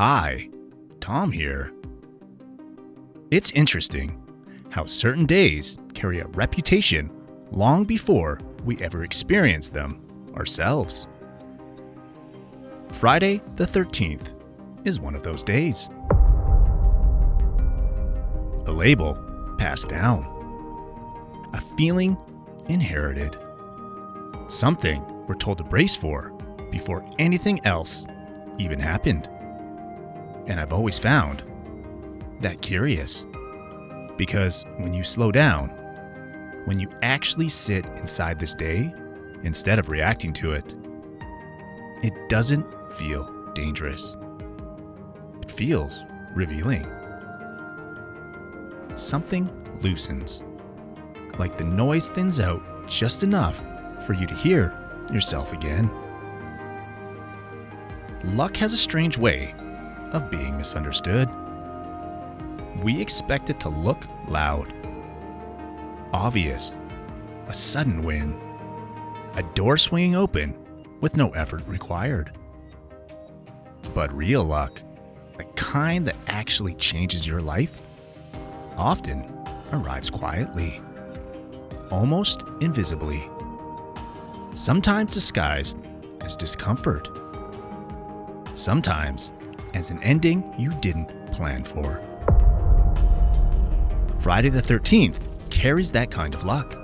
Hi, Tom here. It's interesting how certain days carry a reputation long before we ever experience them ourselves. Friday the 13th is one of those days. A label passed down. A feeling inherited. Something we're told to brace for before anything else even happened. And I've always found that curious. Because when you slow down, when you actually sit inside this day instead of reacting to it, it doesn't feel dangerous. It feels revealing. Something loosens, like the noise thins out just enough for you to hear yourself again. Luck has a strange way of being misunderstood. We expect it to look loud, obvious, a sudden win, a door swinging open with no effort required. But real luck, the kind that actually changes your life, often arrives quietly, almost invisibly, sometimes disguised as discomfort, sometimes as an ending you didn't plan for. Friday the 13th carries that kind of luck.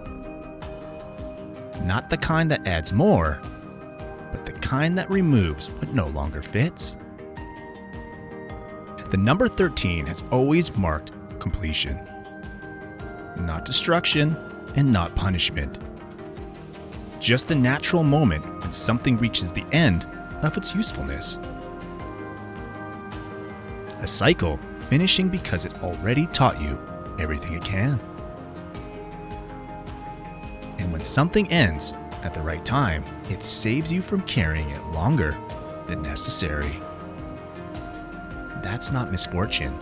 Not the kind that adds more, but the kind that removes what no longer fits. The number 13 has always marked completion. Not destruction and not punishment. Just the natural moment when something reaches the end of its usefulness. A cycle finishing because it already taught you everything it can. And when something ends at the right time, it saves you from carrying it longer than necessary. That's not misfortune.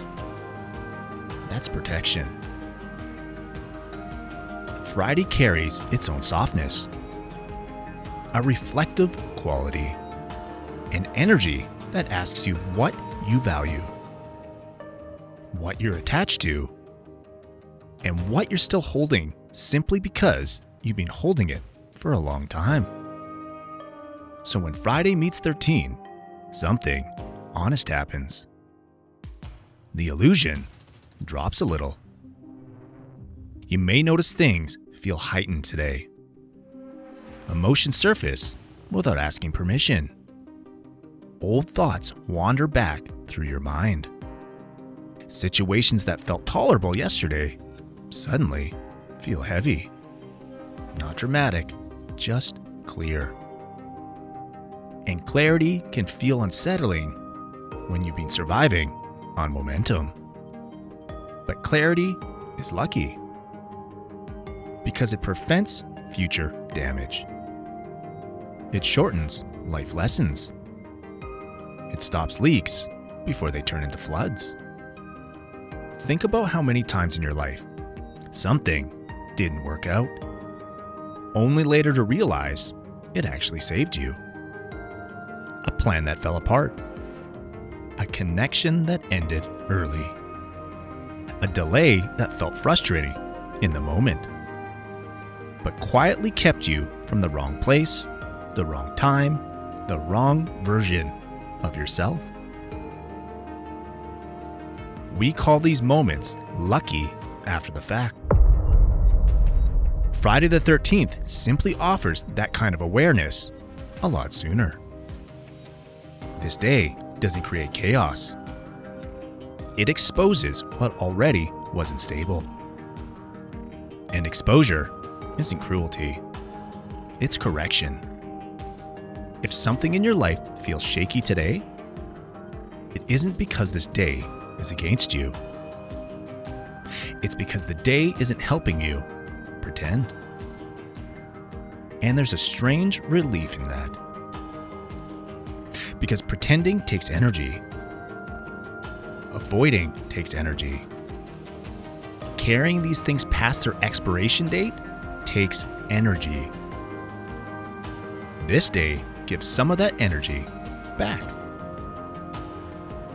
That's protection. Friday carries its own softness, a reflective quality, an energy that asks you what you value, what you're attached to, and what you're still holding simply because you've been holding it for a long time. So when Friday meets 13, something honest happens. The illusion drops a little. You may notice things feel heightened today. Emotions surface without asking permission. Old thoughts wander back through your mind. Situations that felt tolerable yesterday suddenly feel heavy. Not dramatic, just clear. And clarity can feel unsettling when you've been surviving on momentum. But clarity is lucky because it prevents future damage. It shortens life lessons. It stops leaks before they turn into floods. Think about how many times in your life something didn't work out, only later to realize it actually saved you. A plan that fell apart. A connection that ended early. A delay that felt frustrating in the moment, but quietly kept you from the wrong place, the wrong time, the wrong version of yourself. We call these moments lucky after the fact. Friday the 13th simply offers that kind of awareness a lot sooner. This day doesn't create chaos. It exposes what already wasn't stable. And exposure isn't cruelty. It's correction. If something in your life feels shaky today, it isn't because this day is against you. It's because the day isn't helping you pretend. And there's a strange relief in that. Because pretending takes energy. Avoiding takes energy. Carrying these things past their expiration date takes energy. This day gives some of that energy back.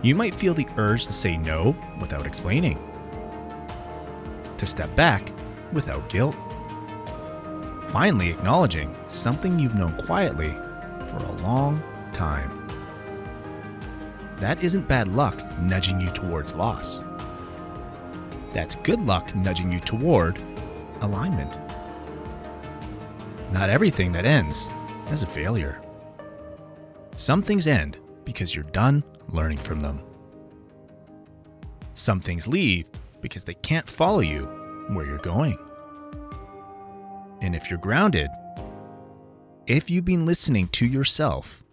You might feel the urge to say no without explaining, to step back without guilt. Finally acknowledging something you've known quietly for a long time. That isn't bad luck nudging you towards loss. That's good luck nudging you toward alignment. Not everything that ends is a failure. Some things end because you're done learning from them. Some things leave because they can't follow you where you're going. And if you're grounded, if you've been listening to yourself,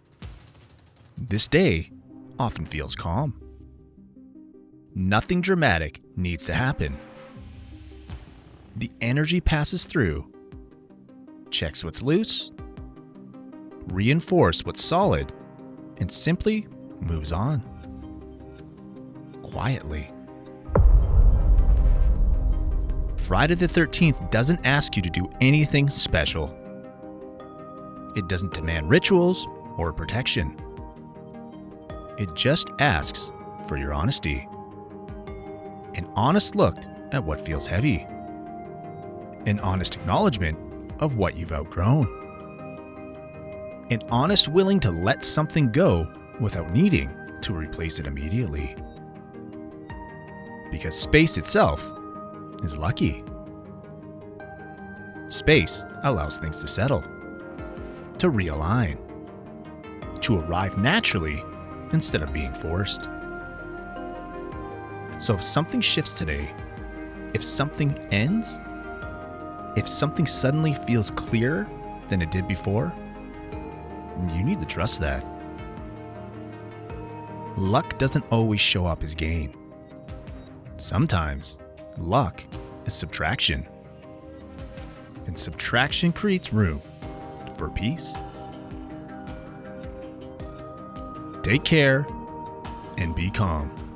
this day often feels calm. Nothing dramatic needs to happen. The energy passes through, checks what's loose, reinforces what's solid, and simply moves on. Quietly. Friday the 13th doesn't ask you to do anything special. It doesn't demand rituals or protection. It just asks for your honesty. An honest look at what feels heavy. An honest acknowledgement of what you've outgrown. An honest willing to let something go without needing to replace it immediately. Because space itself is lucky. Space allows things to settle, to realign, to arrive naturally instead of being forced. So if something shifts today, if something ends, if something suddenly feels clearer than it did before, you need to trust that. Luck doesn't always show up as gain. Sometimes, luck is subtraction. And subtraction creates room for peace. Take care and be calm.